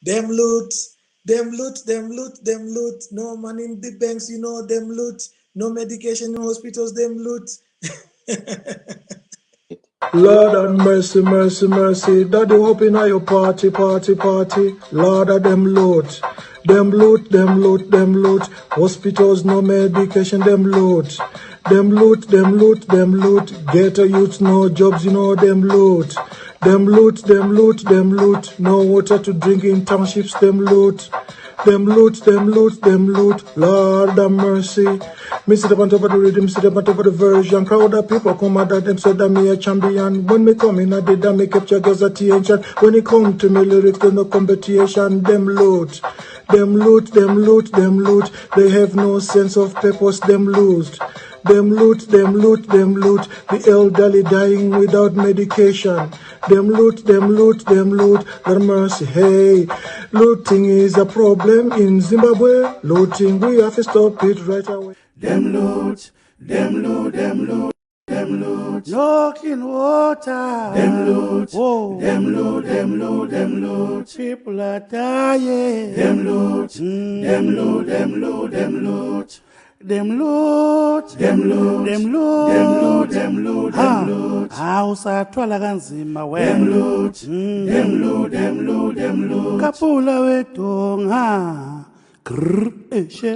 Them loot, them loot, them loot, them loot. No money in the banks, you know, them loot. No medication in hospitals, them loot. Lord have mercy, mercy, mercy. Daddy hoping at your party, party, party. Lord of them loot. Them loot, them loot, them loot. Hospitals, no medication, them loot. Them loot, them loot, them loot. Ghetto youths, no jobs, you know, them loot. Them loot, them loot, them loot. No water to drink in townships, them loot. Them loot, them loot, them loot. Lord have mercy. Me sit up on top of the rhythm, sit up on top of the version. Crowd of people come out of them, said that me a champion. When me come in, I did that, me capture girls' attention. When it come to me lyrics, there's no competition. Them loot, them loot, them loot, them loot. They have no sense of purpose, them loot. Them loot, them loot, them loot. The elderly dying without medication. Them loot, them loot, them loot. The mercy, hey. Looting is a problem in Zimbabwe. Looting, we have to stop it right away. Them loot, them loot, them loot, them loot. No clean water. Them loot, whoa. Them loot, them loot, them loot. People are dying. Them loot, them loot, them loot, them loot. Them loot, them loot, them loot, them loot, them loot, them loot. House atwala kanzima we. Them loot, them loot, them loot, them loot. Kapula wetonga. Grr,